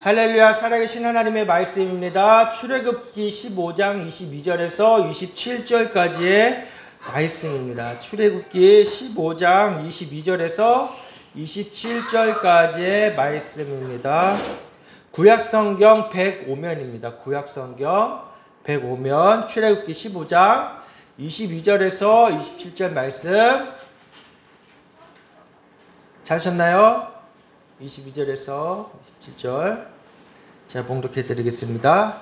할렐루야. 살아계신 하나님의 말씀입니다. 출애굽기 15장 22절에서 27절까지의 말씀입니다. 출애굽기 15장 22절에서 27절까지의 말씀입니다. 구약성경 105면입니다. 구약성경 105면 출애굽기 15장 22절에서 27절 말씀 찾으셨나요? 22절에서 27절 제가 봉독해 드리겠습니다.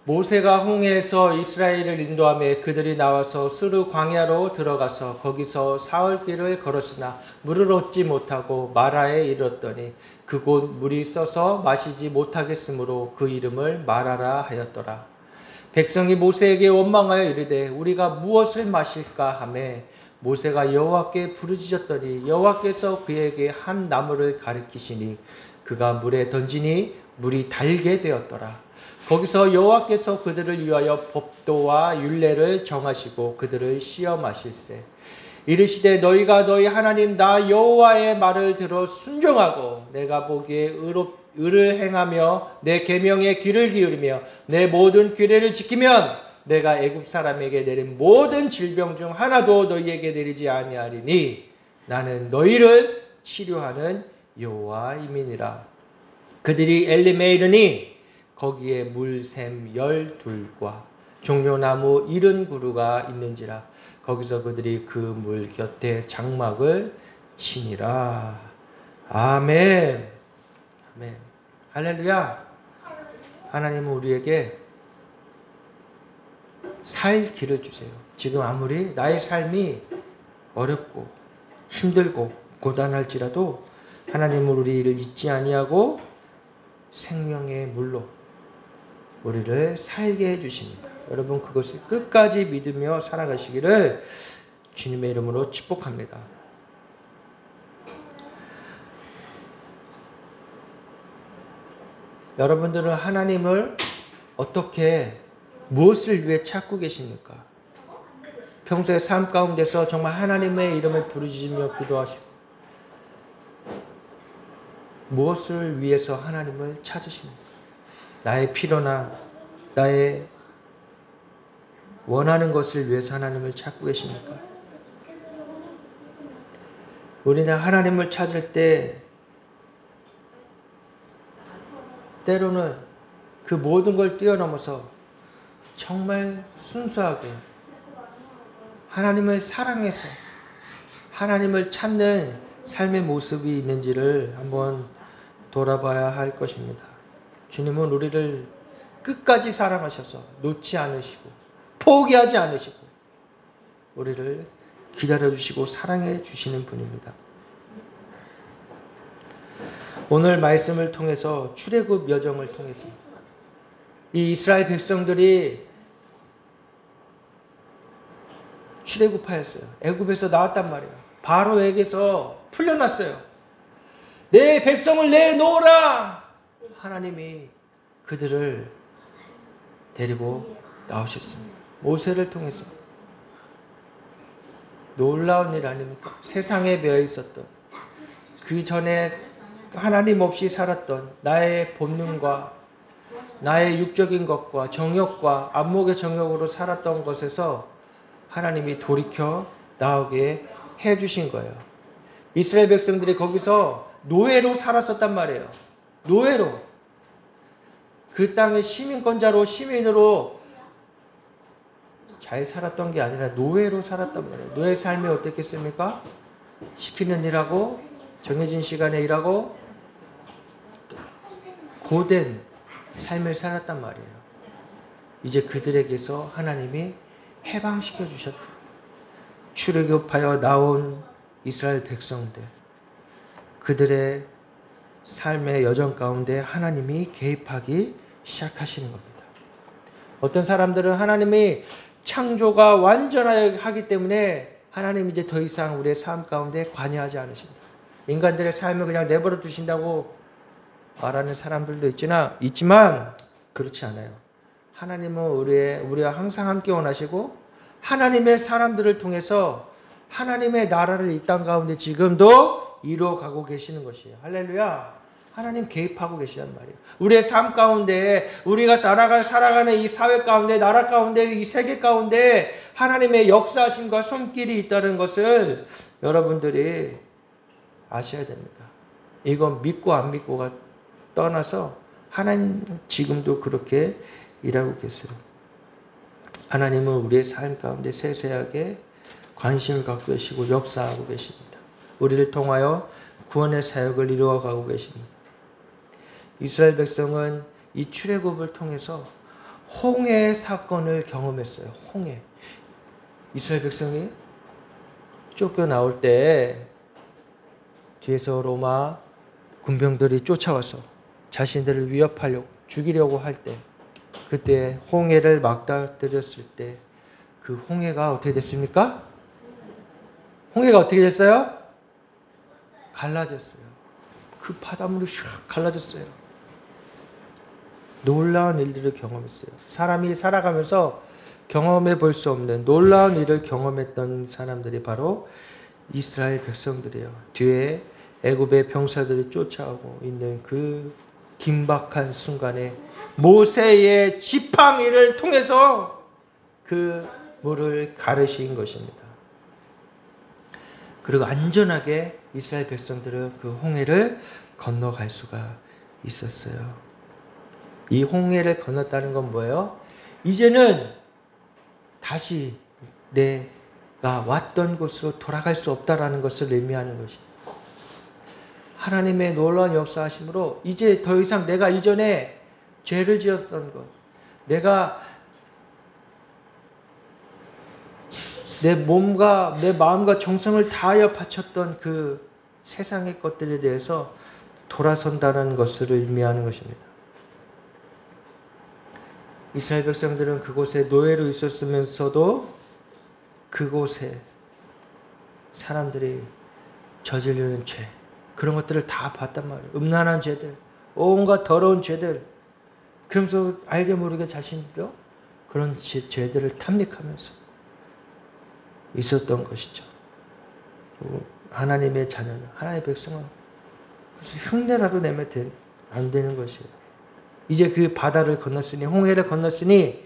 모세가 홍해에서 이스라엘을 인도하며 그들이 나와서 스루 광야로 들어가서 거기서 사흘길을 걸었으나 물을 얻지 못하고 마라에 이르렀더니 그곳 물이 써서 마시지 못하겠으므로 그 이름을 마라라 하였더라. 백성이 모세에게 원망하여 이르되 우리가 무엇을 마실까 하매 모세가 여호와께 부르짖었더니 여호와께서 그에게 한 나무를 가리키시니 그가 물에 던지니 물이 달게 되었더라. 거기서 여호와께서 그들을 위하여 법도와 율례를 정하시고 그들을 시험하실세. 이르시되 너희가 너희 하나님 나 여호와의 말을 들어 순종하고 내가 보기에 의를 행하며 내 계명에 귀를 기울이며 내 모든 규례를 지키면 내가 애굽 사람에게 내린 모든 질병 중 하나도 너희에게 내리지 아니하리니 나는 너희를 치료하는 여호와임이니라. 그들이 엘림에 이르니 거기에 물샘 12과 종려나무 70그루가 있는지라. 거기서 그들이 그 물 곁에 장막을 치니라. 아멘. 아멘. 할렐루야. 하나님은 우리에게 살 길을 주세요. 지금 아무리 나의 삶이 어렵고 힘들고 고단할지라도 하나님은 우리를 잊지 아니하고 생명의 물로 우리를 살게 해주십니다. 여러분 그것을 끝까지 믿으며 살아가시기를 주님의 이름으로 축복합니다. 여러분들은 하나님을 어떻게 무엇을 위해 찾고 계십니까? 평소에 삶 가운데서 정말 하나님의 이름을 부르짖으며 기도하시고 무엇을 위해서 하나님을 찾으십니까? 나의 필요나 나의 원하는 것을 위해서 하나님을 찾고 계십니까? 우리는 하나님을 찾을 때 때로는 그 모든 걸 뛰어넘어서 정말 순수하게 하나님을 사랑해서 하나님을 찾는 삶의 모습이 있는지를 한번 돌아봐야 할 것입니다. 주님은 우리를 끝까지 사랑하셔서 놓지 않으시고 포기하지 않으시고 우리를 기다려주시고 사랑해 주시는 분입니다. 오늘 말씀을 통해서 출애굽 여정을 통해서 이 이스라엘 백성들이 출애굽하였어요. 애굽에서 나왔단 말이에요. 바로에게서 풀려났어요. 내 백성을 내놓으라. 하나님이 그들을 데리고 나오셨습니다. 모세를 통해서. 놀라운 일 아닙니까? 세상에 배어 있었던 그 전에 하나님 없이 살았던 나의 본능과 나의 육적인 것과 정욕과 안목의 정욕으로 살았던 것에서 하나님이 돌이켜 나오게 해주신 거예요. 이스라엘 백성들이 거기서 노예로 살았었단 말이에요. 노예로. 그 땅의 시민권자로 시민으로 잘 살았던 게 아니라 노예로 살았단 말이에요. 노예 삶이 어떻겠습니까? 시키는 일하고 정해진 시간에 일하고 고된 삶을 살았단 말이에요. 이제 그들에게서 하나님이 해방시켜 주셨다. 출애굽하여 나온 이스라엘 백성들 그들의 삶의 여정 가운데 하나님이 개입하기 시작하시는 겁니다. 어떤 사람들은 하나님이 창조가 완전하기 때문에 하나님 이제 더 이상 우리의 삶 가운데 관여하지 않으신다. 인간들의 삶을 그냥 내버려 두신다고 말하는 사람들도 있지만 그렇지 않아요. 하나님은 우리와 항상 함께 원하시고 하나님의 사람들을 통해서 하나님의 나라를 이 땅 가운데 지금도 이루어가고 계시는 것이에요. 할렐루야. 하나님 개입하고 계시단 말이에요. 우리의 삶 가운데, 우리가 살아가는 이 사회 가운데, 나라 가운데, 이 세계 가운데 하나님의 역사하심과 손길이 있다는 것을 여러분들이 아셔야 됩니다. 이건 믿고 안 믿고가 떠나서 하나님 지금도 그렇게 일하고 계세요. 하나님은 우리의 삶 가운데 세세하게 관심을 갖고 계시고 역사하고 계십니다. 우리를 통하여 구원의 사역을 이루어가고 계십니다. 이스라엘 백성은 이 출애굽을 통해서 홍해 사건을 경험했어요. 홍해. 이스라엘 백성이 쫓겨나올 때 뒤에서 로마 군병들이 쫓아와서 자신들을 위협하려고 죽이려고 할 때, 그때 홍해를 막다뜨렸을 때 그 홍해가 어떻게 됐습니까? 홍해가 어떻게 됐어요? 갈라졌어요. 그 바닷물이 샥 갈라졌어요. 놀라운 일들을 경험했어요. 사람이 살아가면서 경험해 볼 수 없는 놀라운 일을 경험했던 사람들이 바로 이스라엘 백성들이에요. 뒤에 애굽의 병사들이 쫓아오고 있는 그 긴박한 순간에 모세의 지팡이를 통해서 그 물을 가르신 것입니다. 그리고 안전하게 이스라엘 백성들은 그 홍해를 건너갈 수가 있었어요. 이 홍해를 건넜다는 건 뭐예요? 이제는 다시 내가 왔던 곳으로 돌아갈 수 없다라는 것을 의미하는 것입니다. 하나님의 놀라운 역사하심으로 이제 더 이상 내가 이전에 죄를 지었던 것, 내가 내 몸과 내 마음과 정성을 다하여 바쳤던 그 세상의 것들에 대해서 돌아선다는 것을 의미하는 것입니다. 이스라엘 백성들은 그곳에 노예로 있었으면서도 그곳에 사람들이 저지르는 죄, 그런 것들을 다 봤단 말이에요. 음란한 죄들, 온갖 더러운 죄들. 그러면서 알게 모르게 자신도 그런 죄들을 탐닉하면서 있었던 것이죠. 하나님의 자녀는, 하나님의 백성은 무슨 흉내라도 내면 안 되는 것이에요. 이제 그 바다를 건넜으니, 홍해를 건넜으니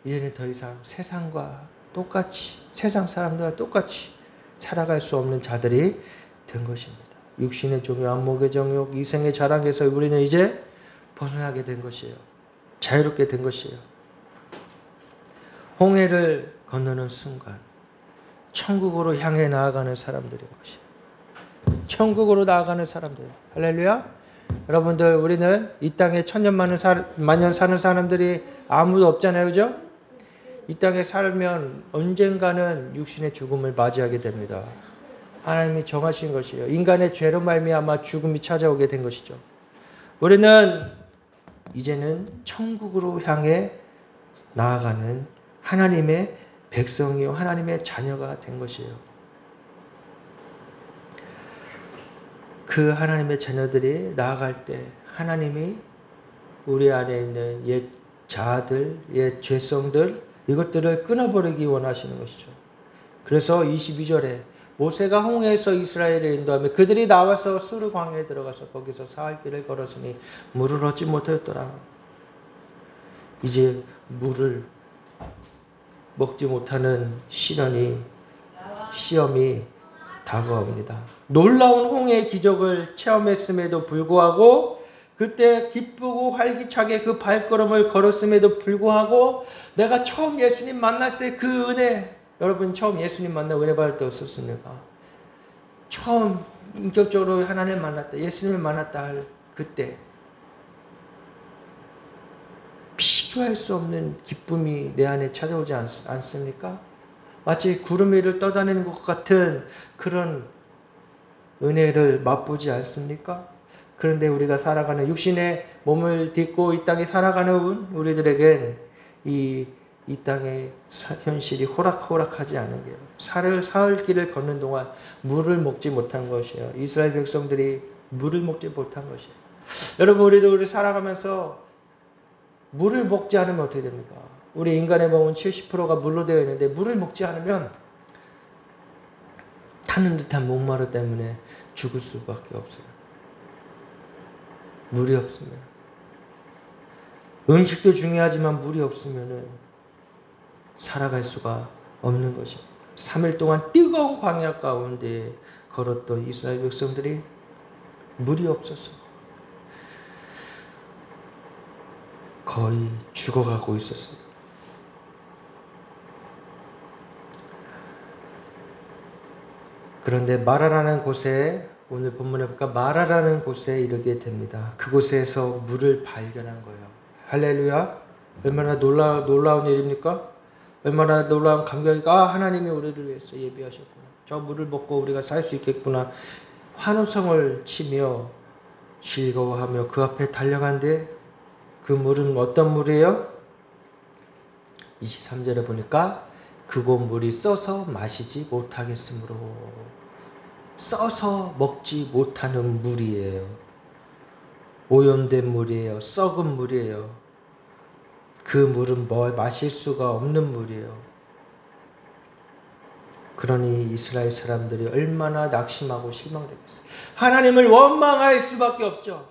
이제는 더 이상 세상과 똑같이, 세상 사람들과 똑같이 살아갈 수 없는 자들이 된 것입니다. 육신의 종교, 안목의 정욕, 이생의 자랑에서 우리는 이제 벗어나게 된 것이에요. 자유롭게 된 것이에요. 홍해를 건너는 순간 천국으로 향해 나아가는 사람들인 것이에요. 천국으로 나아가는 사람들. 할렐루야. 여러분들, 우리는 이 땅에 만년 사는 사람들이 아무도 없잖아요. 그죠? 이 땅에 살면 언젠가는 육신의 죽음을 맞이하게 됩니다. 하나님이 정하신 것이에요. 인간의 죄로 말미암아 죽음이 찾아오게 된 것이죠. 우리는 이제는 천국으로 향해 나아가는 하나님의 백성이요, 하나님의 자녀가 된 것이에요. 그 하나님의 자녀들이 나아갈 때 하나님이 우리 안에 있는 옛 자아들, 옛 죄성들, 이것들을 끊어버리기 원하시는 것이죠. 그래서 22절에 모세가 홍해에서 이스라엘을 인도하며 그들이 나와서 수르 광야에 들어가서 거기서 사흘 길을 걸었으니 물을 얻지 못하였더라. 이제 물을 먹지 못하는 시험이 다가옵니다. 놀라운 홍해의 기적을 체험했음에도 불구하고, 그때 기쁘고 활기차게 그 발걸음을 걸었음에도 불구하고, 내가 처음 예수님 만났을 때 그 은혜, 여러분 처음 예수님 만나 은혜 받을 때 어떻습니까? 처음 인격적으로 하나님을 만났다, 예수님을 만났다 할 그때 비교할 수 없는 기쁨이 내 안에 찾아오지 않습니까? 마치 구름 위를 떠다니는 것 같은 그런 은혜를 맛보지 않습니까? 그런데 우리가 살아가는 육신의 몸을 딛고 이 땅에 살아가는 우리들에겐 이 땅의 현실이 호락호락하지 않은 게요. 사흘 길을 걷는 동안 물을 먹지 못한 것이에요. 이스라엘 백성들이 물을 먹지 못한 것이에요. 여러분, 우리 살아가면서 물을 먹지 않으면 어떻게 됩니까? 우리 인간의 몸은 70%가 물로 되어 있는데 물을 먹지 않으면 타는 듯한 목마름 때문에 죽을 수밖에 없어요. 물이 없으면, 음식도 중요하지만 물이 없으면 살아갈 수가 없는 것입니다. 3일 동안 뜨거운 광야 가운데 걸었던 이스라엘 백성들이 물이 없어서 거의 죽어가고 있었어요. 그런데 마라라는 곳에, 오늘 본문에 보니까 마라라는 곳에 이르게 됩니다. 그곳에서 물을 발견한 거예요. 할렐루야! 얼마나 놀라운 일입니까? 얼마나 놀라운 감격이니까, 하나님이 우리를 위해서 예비하셨구나. 저 물을 먹고 우리가 살 수 있겠구나. 환호성을 치며 즐거워하며 그 앞에 달려간데, 그 물은 어떤 물이에요? 23절에 보니까 그곳 물이 써서 마시지 못하겠으므로, 써서 먹지 못하는 물이에요. 오염된 물이에요. 썩은 물이에요. 그 물은 마실 수가 없는 물이에요. 그러니 이스라엘 사람들이 얼마나 낙심하고 실망되겠어요. 하나님을 원망할 수밖에 없죠.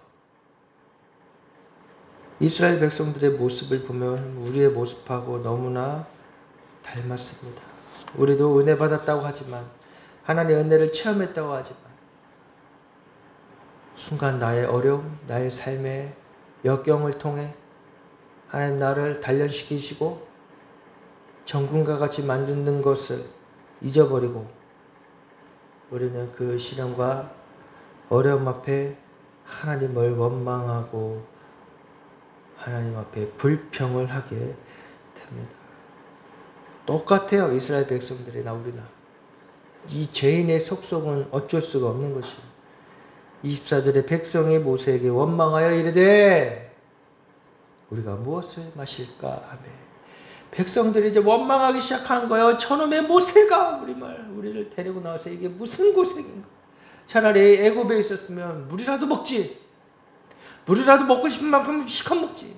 이스라엘 백성들의 모습을 보면 우리의 모습하고 너무나 닮았습니다. 우리도 은혜 받았다고 하지만, 하나님의 은혜를 체험했다고 하지만, 순간 나의 어려움, 나의 삶의 역경을 통해 하나님 나를 단련시키시고 정금과 같이 만드는 것을 잊어버리고, 우리는 그 시련과 어려움 앞에 하나님을 원망하고 하나님 앞에 불평을 하게 됩니다. 똑같아요. 이스라엘 백성들이나 우리나. 이 죄인의 속성은 어쩔 수가 없는 것이에요. 24절에 백성이 모세에게 원망하여 이르되 우리가 무엇을 마실까 하며, 백성들이 이제 원망하기 시작한 거예요. 저놈의 모세가 우리를 데리고 나와서 이게 무슨 고생인가. 차라리 애굽에 있었으면 물이라도 먹지. 물이라도 먹고 싶은 만큼 시컷 먹지.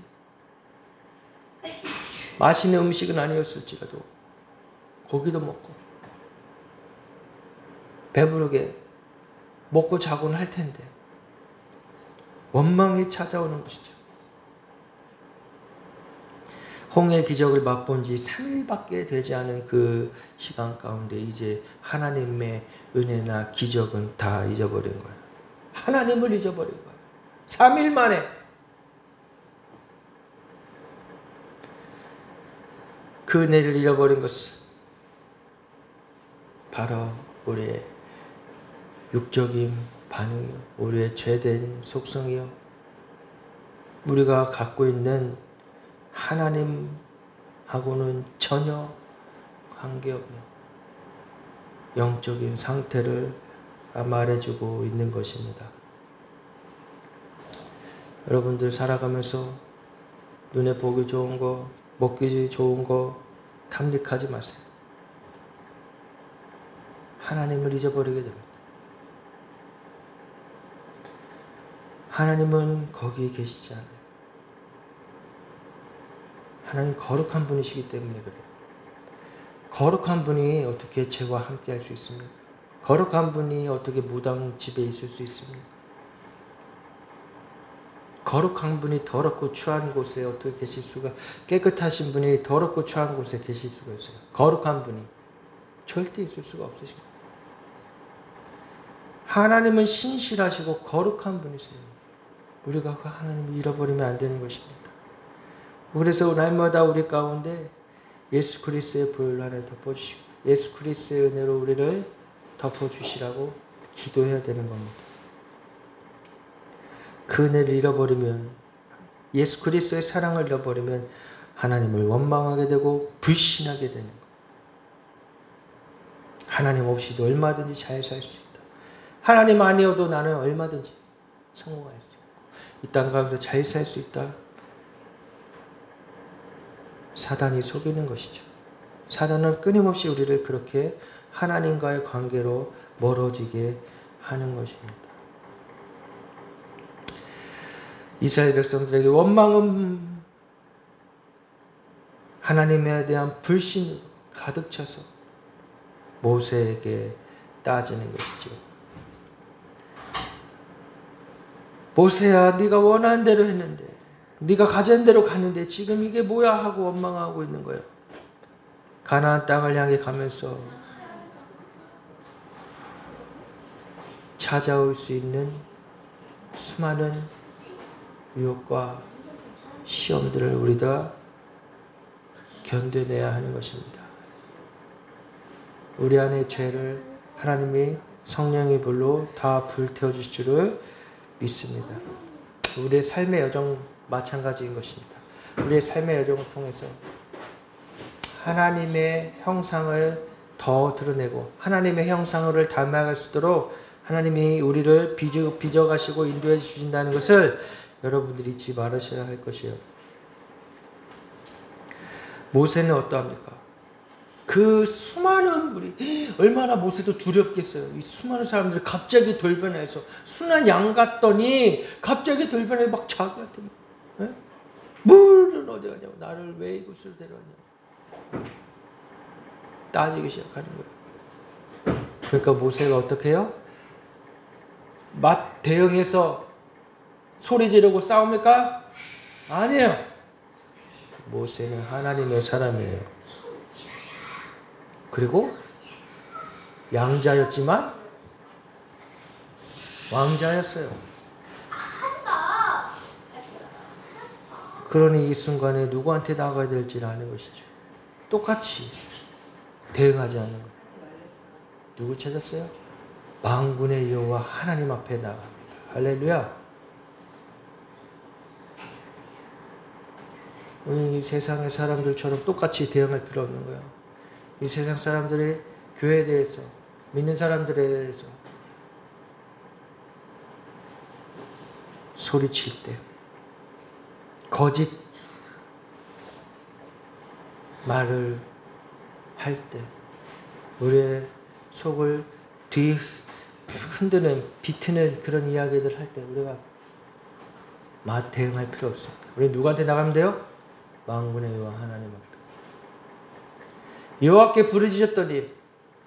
맛있는 음식은 아니었을지라도 고기도 먹고 배부르게 먹고 자고는 할 텐데 원망이 찾아오는 것이죠. 홍해 기적을 맛본 지 3일밖에 되지 않은 그 시간 가운데 이제 하나님의 은혜나 기적은 다 잊어버린 거예요. 하나님을 잊어버린 거예요. 3일 만에. 그 은혜를 잃어버린 것은 바로 우리의 육적인 반응이요, 우리의 죄된 속성이요, 우리가 갖고 있는 하나님하고는 전혀 관계없는 영적인 상태를 말해주고 있는 것입니다. 여러분들 살아가면서 눈에 보기 좋은 거, 먹기 좋은 거 탐닉하지 마세요. 하나님을 잊어버리게 됩니다. 하나님은 거기에 계시지 않아요. 하나님 거룩한 분이시기 때문에 그래요. 거룩한 분이 어떻게 죄와 함께 할 수 있습니까? 거룩한 분이 어떻게 무당 집에 있을 수 있습니까? 거룩한 분이 더럽고 추한 곳에 어떻게 계실 수가, 깨끗하신 분이 더럽고 추한 곳에 계실 수가 있어요? 거룩한 분이 절대 있을 수가 없으십니다. 하나님은 신실하시고 거룩한 분이세요. 우리가 그 하나님을 잃어버리면 안 되는 것입니다. 그래서 날마다 우리 가운데 예수 그리스도의 보혈로 하나님 덮어주시고 예수 그리스도의 은혜로 우리를 덮어주시라고 기도해야 되는 겁니다. 그 은혜를 잃어버리면, 예수 그리스도의 사랑을 잃어버리면 하나님을 원망하게 되고 불신하게 되는 거예요. 하나님 없이도 얼마든지 잘 살 수 있다. 하나님 아니어도 나는 얼마든지 성공할 수 있고 이 땅 가운데 잘 살 수 있다. 사단이 속이는 것이죠. 사단은 끊임없이 우리를 그렇게 하나님과의 관계로 멀어지게 하는 것입니다. 이스라엘 백성들에게 원망은 하나님에 대한 불신으로 가득 차서 모세에게 따지는 것이죠. 모세야, 네가 원하는 대로 했는데, 네가 가자는 대로 갔는데 지금 이게 뭐야 하고 원망하고 있는 거예요. 가나안 땅을 향해 가면서 찾아올 수 있는 수많은 유혹과 시험들을 우리가 견뎌내야 하는 것입니다. 우리 안의 죄를 하나님이 성령의 불로 다 불태워 주실 줄을 믿습니다. 우리의 삶의 여정 마찬가지인 것입니다. 우리의 삶의 여정을 통해서 하나님의 형상을 더 드러내고 하나님의 형상을 닮아갈 수 있도록 하나님이 우리를 빚어가시고 인도해 주신다는 것을 여러분들이 잊지 말으셔야 할 것이에요. 모세는 어떠합니까? 그 수많은 물이 얼마나 모세도 두렵겠어요. 이 수많은 사람들이 갑자기 돌변해서 순한 양 같더니 갑자기 돌변해서 막 자기한테 물은 어디 가냐고, 나를 왜 이곳으로 데려왔냐고 따지기 시작하는 거예요. 그러니까 모세가 어떻게 해요? 대응해서 소리 지르고 싸웁니까? 아니에요. 모세는 하나님의 사람이에요. 그리고 양자였지만 왕자였어요. 그러니 이 순간에 누구한테 나가야 될지를 아는 것이죠. 똑같이 대응하지 않는 것. 누구 찾았어요? 만군의 여호와 하나님 앞에 나갑니다. 할렐루야. 우리 이 세상의 사람들처럼 똑같이 대응할 필요 없는 거예요. 이 세상 사람들의 교회에 대해서, 믿는 사람들에 대해서 소리칠 때, 거짓 말을 할 때, 우리의 속을 흔드는, 비트는 그런 이야기들 할 때 우리가 대응할 필요 없습니다. 우리 누구한테 나가면 돼요? 만군의 여호와 하나님 앞에. 여호와께 부르짖었더니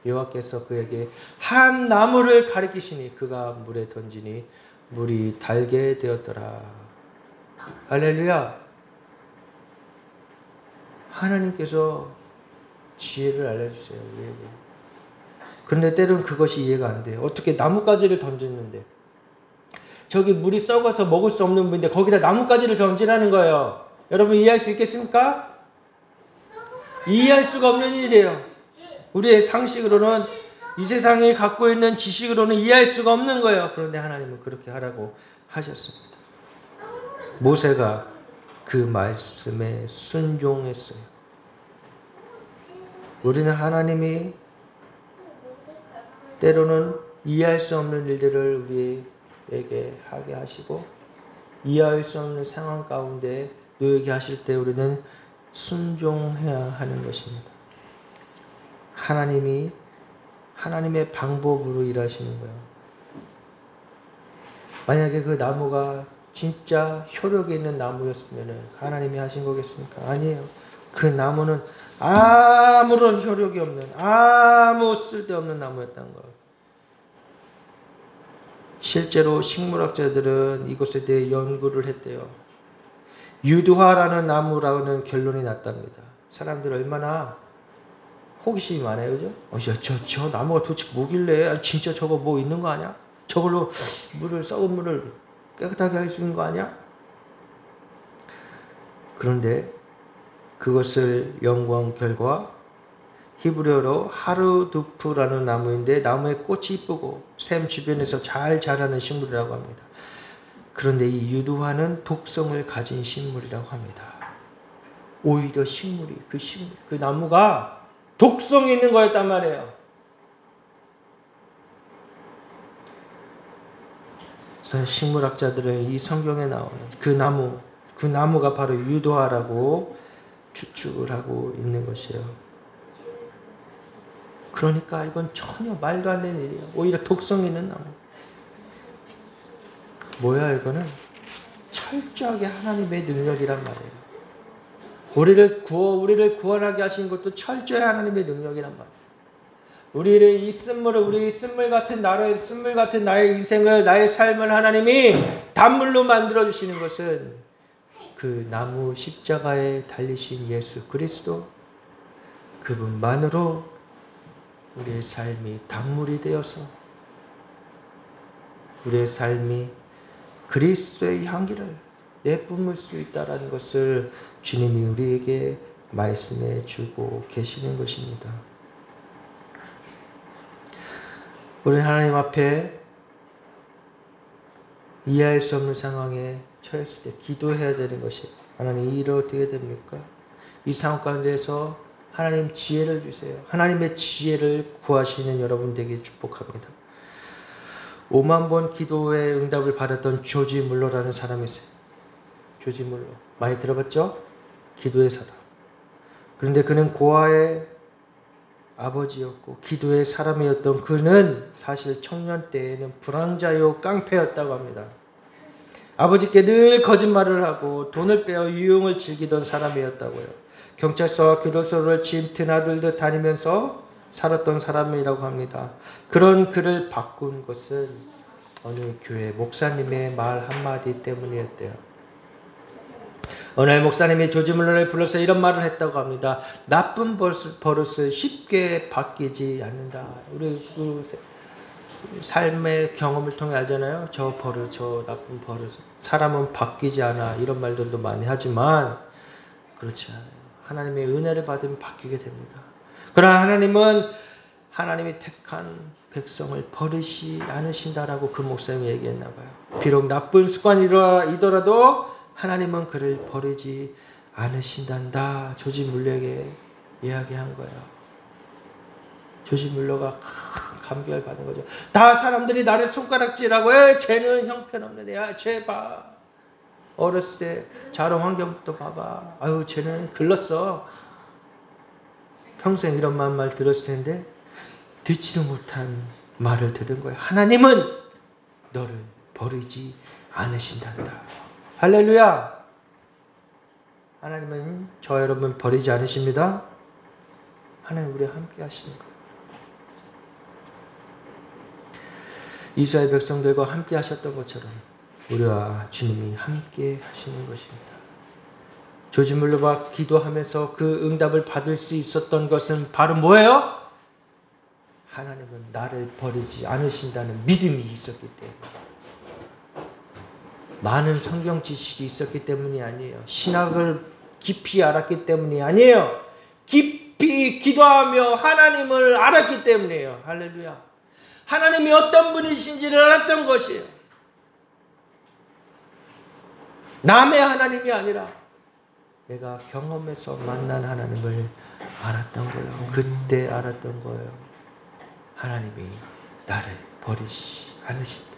여호와께서 그에게 한 나무를 가리키시니 그가 물에 던지니 물이 달게 되었더라. 할렐루야. 하나님께서 지혜를 알려주세요, 우리에게. 그런데 때로는 그것이 이해가 안 돼요. 어떻게 나뭇가지를 던졌는데 저기 물이 썩어서 먹을 수 없는 물인데 거기다 나뭇가지를 던지라는 거예요. 여러분 이해할 수 있겠습니까? 이해할 수가 없는 일이에요. 우리의 상식으로는, 이 세상이 갖고 있는 지식으로는 이해할 수가 없는 거예요. 그런데 하나님은 그렇게 하라고 하셨습니다. 모세가 그 말씀에 순종했어요. 우리는 하나님이 때로는 이해할 수 없는 일들을 우리에게 하게 하시고 이해할 수 없는 상황 가운데 놓이게 하실 때 우리는 순종해야 하는 것입니다. 하나님의 방법으로 일하시는 거예요. 만약에 그 나무가 진짜 효력이 있는 나무였으면 하나님이 하신 거겠습니까? 아니에요. 그 나무는 아무런 효력이 없는, 아무 쓸데없는 나무였다는 거예요. 실제로 식물학자들은 이것에 대해 연구를 했대요. 유두화라는 나무라는 결론이 났답니다. 사람들 얼마나 호기심이 많아요, 그죠? 저 나무가 도대체 뭐길래, 진짜 저거 뭐 있는 거 아니야? 저걸로 썩은 물을 깨끗하게 할 수 있는 거 아니야? 그런데 그것을 연구한 결과 히브리어로 하르두프라는 나무인데 나무의 꽃이 이쁘고 샘 주변에서 잘 자라는 식물이라고 합니다. 그런데 이 유두화는 독성을 가진 식물이라고 합니다. 오히려 그 나무가 독성이 있는 거였단 말이에요. 그래서 식물학자들은 이 성경에 나오는 그 나무가 바로 유두화라고 추측을 하고 있는 것이에요. 그러니까 이건 전혀 말도 안 되는 일이에요. 오히려 독성 있는 나무. 뭐야 이거는? 철저하게 하나님의 능력이란 말이에요. 우리를 구원하게 하신 것도 철저히 하나님의 능력이란 말이에요. 우리의 이 쓴물을, 우리 쓴물 같은 나의 인생을, 나의 삶을 하나님이 단물로 만들어 주시는 것은 그 나무 십자가에 달리신 예수 그리스도, 그분만으로 우리의 삶이 단물이 되어서 우리의 삶이 그리스도의 향기를 내뿜을 수 있다는 것을 주님이 우리에게 말씀해 주고 계시는 것입니다. 우리는 하나님 앞에 이해할 수 없는 상황에 처했을 때 기도해야 되는 것이, 하나님 이 일을 어떻게 됩니까? 이 상황 가운데서 하나님 지혜를 주세요. 하나님의 지혜를 구하시는 여러분 되게 축복합니다. 5만 번 기도의 응답을 받았던 조지 물러라는 사람이 있어요. 조지 물러. 많이 들어봤죠? 기도의 사람. 그런데 그는 고아의 아버지였고 기도의 사람이었던 그는 사실 청년 때에는 불황자요 깡패였다고 합니다. 아버지께 늘 거짓말을 하고 돈을 빼어 유흥을 즐기던 사람이었다고요. 경찰서와 교도소를 짐 드나들듯 다니면서 살았던 사람이라고 합니다. 그런 그를 바꾼 것은 어느 교회 목사님의 말 한마디 때문이었대요. 어느 날 목사님이 조지 물러를 불러서 이런 말을 했다고 합니다. 나쁜 버릇을 쉽게 바뀌지 않는다. 우리 그 삶의 경험을 통해 알잖아요. 저 버릇, 저 나쁜 버릇. 사람은 바뀌지 않아. 이런 말들도 많이 하지만 그렇지 않아요. 하나님의 은혜를 받으면 바뀌게 됩니다. 그러나 하나님은 하나님이 택한 백성을 버리지 않으신다라고 그 목사님이 얘기했나 봐요. 비록 나쁜 습관이더라도 하나님은 그를 버리지 않으신단다. 조지 물러에게 이야기한 거예요. 조지 물러가 감격을 받은 거죠. 다 사람들이 나를 손가락질하고, 쟤는 형편없네. 야, 쟤 봐. 어렸을 때 자라 환경부터 봐봐. 아유, 쟤는 글렀어. 평생 이런 말 들었을 텐데 듣지도 못한 말을 들은 거예요. 하나님은 너를 버리지 않으신단다. 할렐루야. 하나님은 저와 여러분 버리지 않으십니다. 하나님 우리와 함께 하시는 거예요. 이스라엘 백성들과 함께 하셨던 것처럼 우리와 주님이 함께 하시는 것입니다. 조지 물러가 기도하면서 그 응답을 받을 수 있었던 것은 바로 뭐예요? 하나님은 나를 버리지 않으신다는 믿음이 있었기 때문에. 많은 성경 지식이 있었기 때문이 아니에요. 신학을 깊이 알았기 때문이 아니에요. 깊이 기도하며 하나님을 알았기 때문이에요. 할렐루야. 하나님이 어떤 분이신지를 알았던 것이에요. 남의 하나님이 아니라 내가 경험해서 만난 하나님을 알았던 거예요. 그때 알았던 거예요. 하나님이 나를 버리지 않으신다.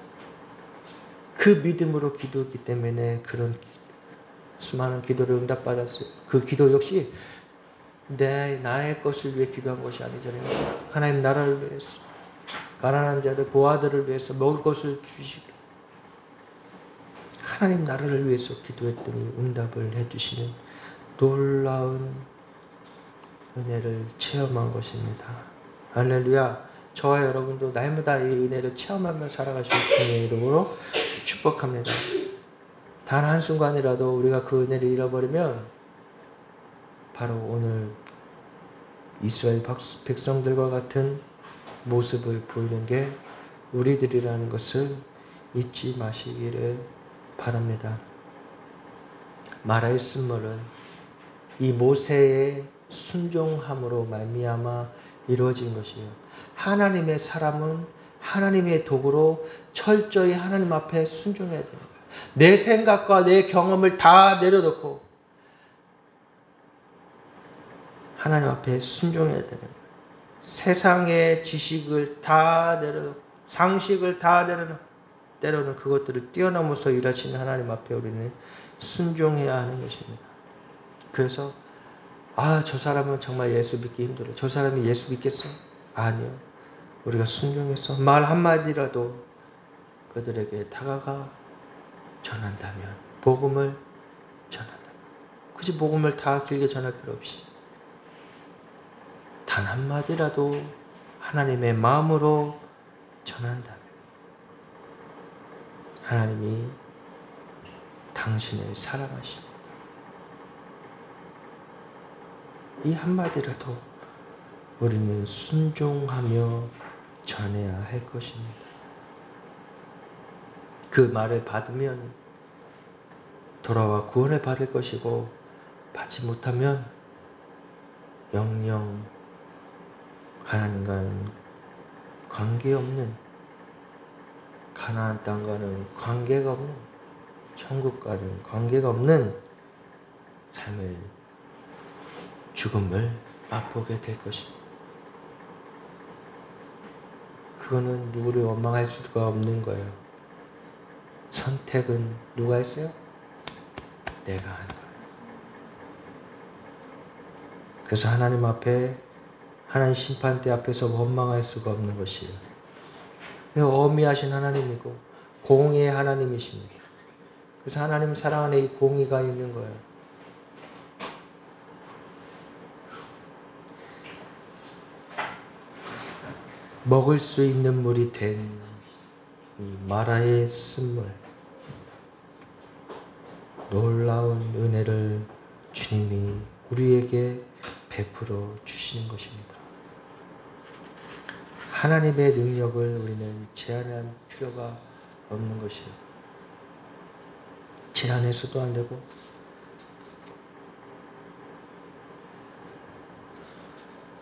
그 믿음으로 기도했기 때문에 그런 수많은 기도를 응답받았어요. 그 기도 역시 나의 것을 위해 기도한 것이 아니잖아요. 하나님 나라를 위해서, 가난한 자들, 고아들을 위해서 먹을 것을 주시고, 하나님 나라를 위해서 기도했더니 응답을 해주시는 놀라운 은혜를 체험한 것입니다. 할렐루야. 저와 여러분도 날마다 이 은혜를 체험하며 살아가시는 주님의 이름으로 축복합니다. 단 한순간이라도 우리가 그 은혜를 잃어버리면 바로 오늘 이스라엘 백성들과 같은 모습을 보이는 게 우리들이라는 것을 잊지 마시기를 바랍니다. 마라의 쓴물은 이 모세의 순종함으로 말미암아 이루어진 것이에요. 하나님의 사람은 하나님의 도구로 철저히 하나님 앞에 순종해야 되는 거예요. 내 생각과 내 경험을 다 내려놓고 하나님 앞에 순종해야 되는 거예요. 세상의 지식을 다 내려놓고 상식을 다 내려놓고 때로는 그것들을 뛰어넘어서 일하시는 하나님 앞에 우리는 순종해야 하는 것입니다. 그래서 저 사람은 정말 예수 믿기 힘들어. 저 사람이 예수 믿겠어? 아니요. 우리가 순종해서 말 한마디라도 그들에게 다가가 전한다면, 복음을 전한다면, 굳이 복음을 다 길게 전할 필요 없이 단 한마디라도 하나님의 마음으로 전한다면 하나님이 당신을 사랑하십니다. 이 한마디라도 우리는 순종하며 전해야 할 것입니다. 그 말을 받으면 돌아와 구원을 받을 것이고, 받지 못하면 영영 하나님과는 관계없는, 가나안 땅과는 관계가 없는, 천국과는 관계가 없는 삶을, 죽음을 맛보게 될 것입니다. 그거는 누구를 원망할 수가 없는 거예요. 선택은 누가 했어요? 내가 한 거예요. 그래서 하나님 앞에, 하나님 심판대 앞에서 원망할 수가 없는 것이에요. 어미하신 하나님이고 공의의 하나님이십니다. 그래서 하나님 사랑 안에 이 공의가 있는 거예요. 먹을 수 있는 물이 된 이 마라의 쓴물, 놀라운 은혜를 주님이 우리에게 베풀어 주시는 것입니다. 하나님의 능력을 우리는 제한할 필요가 없는 것이에요. 제한해서도 안 되고,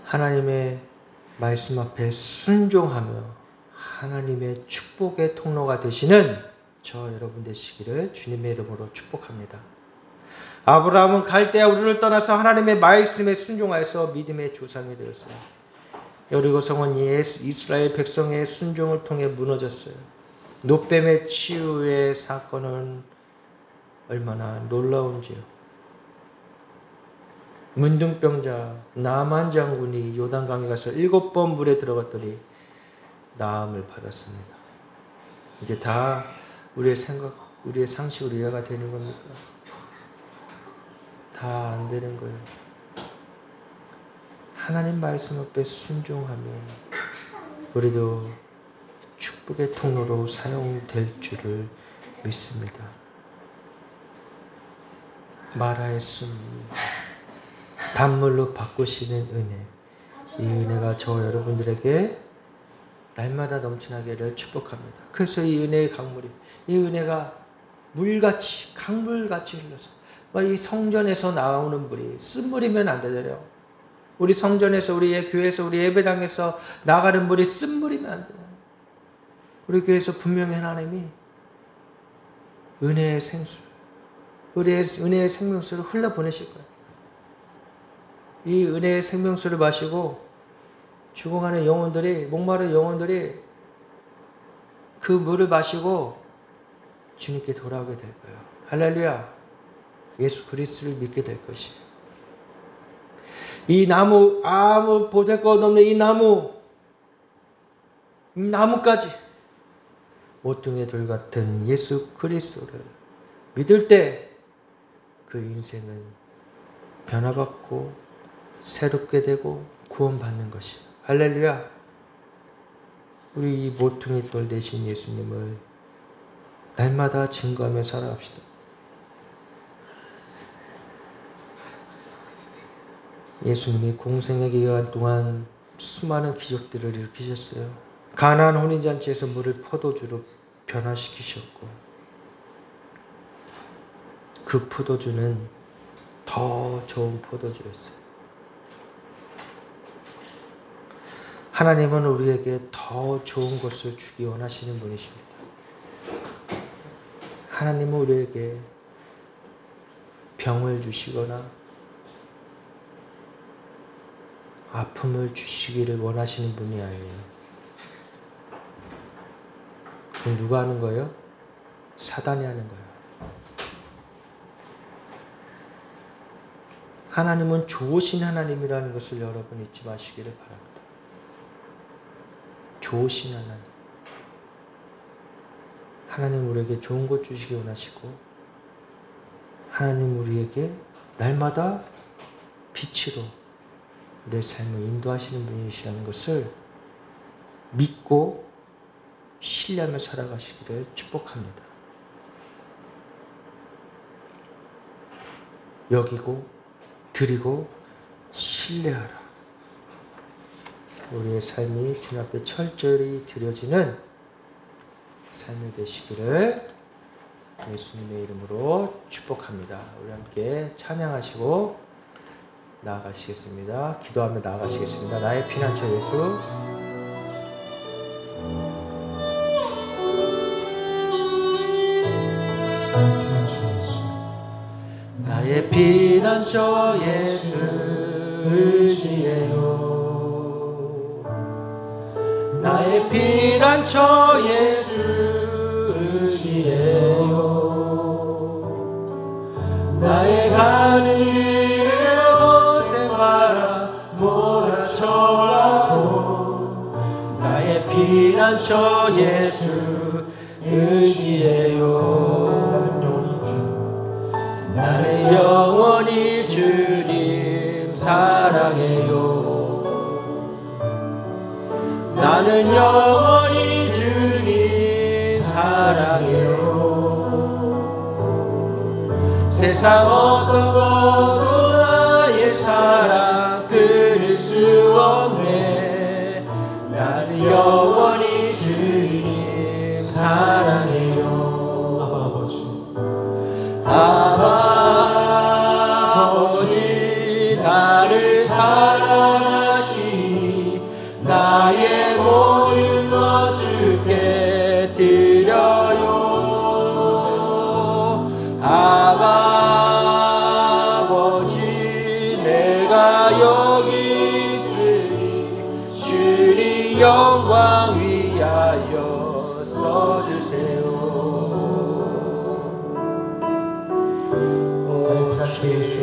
하나님의 말씀 앞에 순종하며 하나님의 축복의 통로가 되시는 저 여러분 되시기를 주님의 이름으로 축복합니다. 아브라함은 갈대아 우르를 떠나서 하나님의 말씀에 순종하여서 믿음의 조상이 되었어요. 여리고 성은 이스라엘 백성의 순종을 통해 무너졌어요. 놋뱀의 치유의 사건은 얼마나 놀라운지요. 문둥병자 나만 장군이 요단강에 가서 7번 물에 들어갔더니 나음을 받았습니다. 이게 다 우리의 생각, 우리의 상식으로 이해가 되는 겁니까? 다 안 되는 거예요. 하나님 말씀 앞에 순종하면 우리도 축복의 통로로 사용될 줄을 믿습니다. 마라의 쓴 단물로 바꾸시는 은혜, 이 은혜가 저 여러분들에게 날마다 넘쳐나기를 축복합니다. 그래서 이 은혜의 강물이, 이 은혜가 물같이, 강물같이 흘러서, 이 성전에서 나오는 물이 쓴물이면 안 되잖아요. 우리 성전에서, 우리 교회에서, 우리 예배당에서 나가는 물이 쓴물이면 안 되잖아요. 우리 교회에서 분명히 하나님이 은혜의 생수, 은혜의 생명수를 흘러보내실 거예요. 이 은혜의 생명수를 마시고 죽어가는 영혼들이, 목마른 영혼들이 그 물을 마시고 주님께 돌아오게 될 거예요. 할렐루야. 예수 그리스도를 믿게 될 것이에요. 이 나무, 아무 보잘것 없는 이 나무까지 모퉁이 돌 같은 예수 그리스도를 믿을 때 그 인생은 변화받고 새롭게 되고 구원받는 것이에요. 할렐루야. 우리 이 모퉁이 돌 되신 예수님을 날마다 증거하며 살아갑시다. 예수님이 공생의 기간 동안 수많은 기적들을 일으키셨어요. 가나안 혼인잔치에서 물을 포도주로 변화시키셨고, 그 포도주는 더 좋은 포도주였어요. 하나님은 우리에게 더 좋은 것을 주기 원하시는 분이십니다. 하나님은 우리에게 병을 주시거나 아픔을 주시기를 원하시는 분이 아니에요. 그럼 누가 하는 거예요? 사단이 하는 거예요. 하나님은 좋으신 하나님이라는 것을 여러분 잊지 마시기를 바랍니다. 좋으신 하나님. 하나님 우리에게 좋은 것 주시기 원하시고, 하나님 우리에게 날마다 빛으로 우리의 삶을 인도하시는 분이시라는 것을 믿고 신뢰하며 살아가시기를 축복합니다. 여기고 드리고 신뢰하라. 우리의 삶이 주님 앞에 철저히 드려지는 삶이 되시기를 예수님의 이름으로 축복합니다. 우리 함께 찬양하시고 나아가시겠습니다. 기도하며 나아가시겠습니다. 나의 피난처 예수. 나의 피난처 예수 의지해요. 나의 피난처 예수 의지해요. 나의 가는 길에 거센 바람 몰아쳐와도 나의 피난처 예수 의지해요. 나는 영원히 주님 사랑해요. 나는 영원히 주님 사랑해요. 세상 어떤 것도 나의 사랑 끊을 수 없네. 나는 영원히 주님 사랑해요. 아버지 나를 사랑하시니 나의 모든 것 주께 드려요. 아버지 내가 여기 있으니 주님 영광 위하여 써주세요. 예수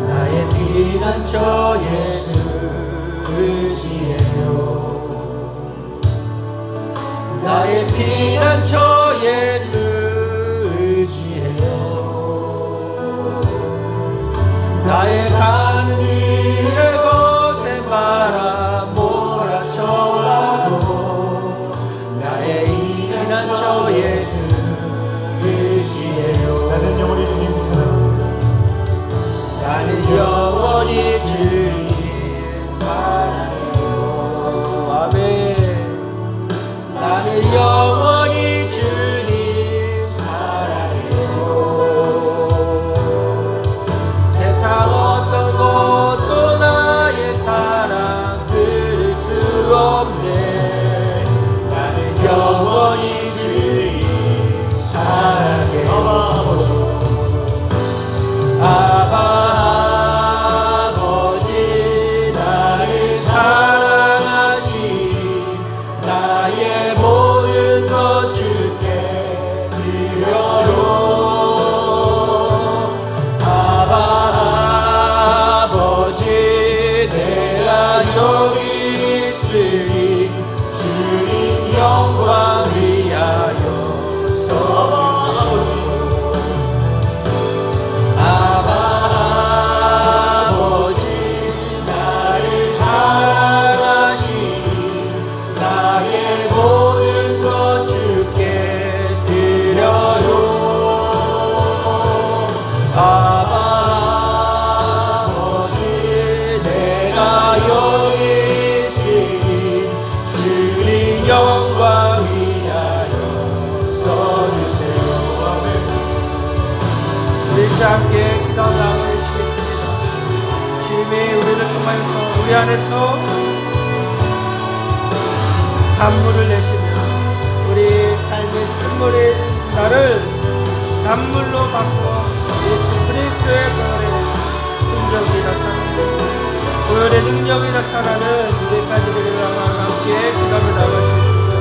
나의 피난처 예수 의지해요. 나의 피난처 예수 의지해요. 나의 가는 길에 거센 바람 몰아쳐와도 나의 피난처 예수 의지해요. 나는 영원히 주님 나는 영원히 주님 사랑해요. 아멘. 나는 영원히 주님 사랑해요. 세상 어떤 것도 나의 사랑 끊을 수 없네. 나는 영원히 주님 사랑해요. 아버지 나를 사랑하시니 나의 모든 것 주께 드려요. 아버지 내가 여기 있으니 주님 영광 위하여 써주세요. 함께 기도하며 나아가시겠습니다. 주님이 우리를 통하여서 우리 안에서 단물을 내시며 우리 삶의 쓴물인 나를 단물로 바꿔 예수 그리스도의 보혈의 흔적이 나타나고 보혈의 능력이 나타나는 우리 삶이 되기를 함께 기도하며 나아가시겠습니다.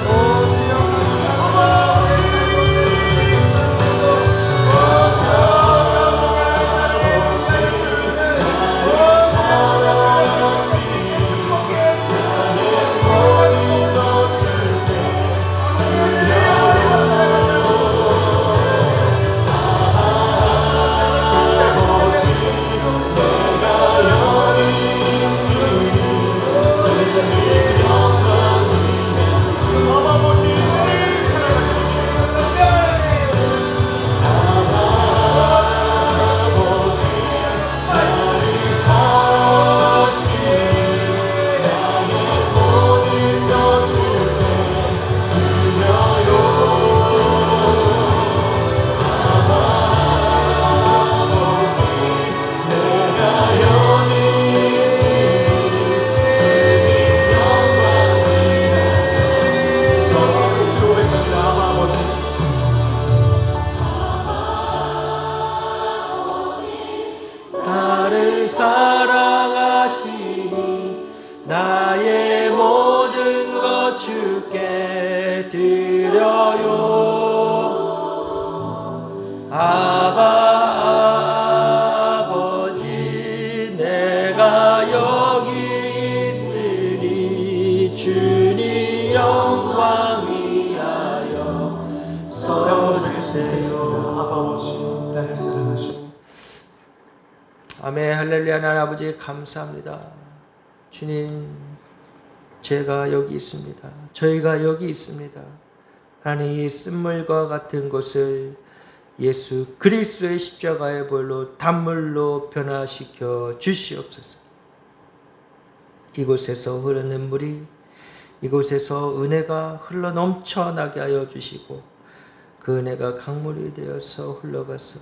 오 주여 감사합니다. 나를 사랑하시니 나의 모든 것 주께 드려요. 아버지 내가 여기 있으니 주님 영광 위하여 써주세요. 아버지 나를 사랑하시고. 아멘. 할렐루야. 하나님 아버지 감사합니다. 주님, 제가 여기 있습니다. 저희가 여기 있습니다. 하나님, 이 쓴물과 같은 곳을 예수 그리스도의 십자가의 보혈로 단물로 변화시켜 주시옵소서. 이곳에서 흐르는 물이 이곳에서 은혜가 흘러 넘쳐나게 하여 주시고 그 은혜가 강물이 되어서 흘러가서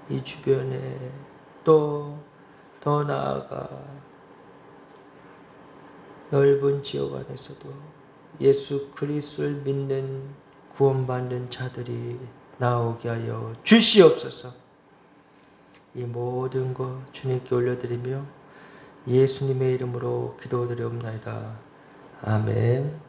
이 주변에 또 더 나아가 넓은 지역 안에서도 예수 그리스도를 믿는 구원받는 자들이 나오게 하여 주시옵소서. 이 모든 것 주님께 올려드리며 예수님의 이름으로 기도드리옵나이다. 아멘.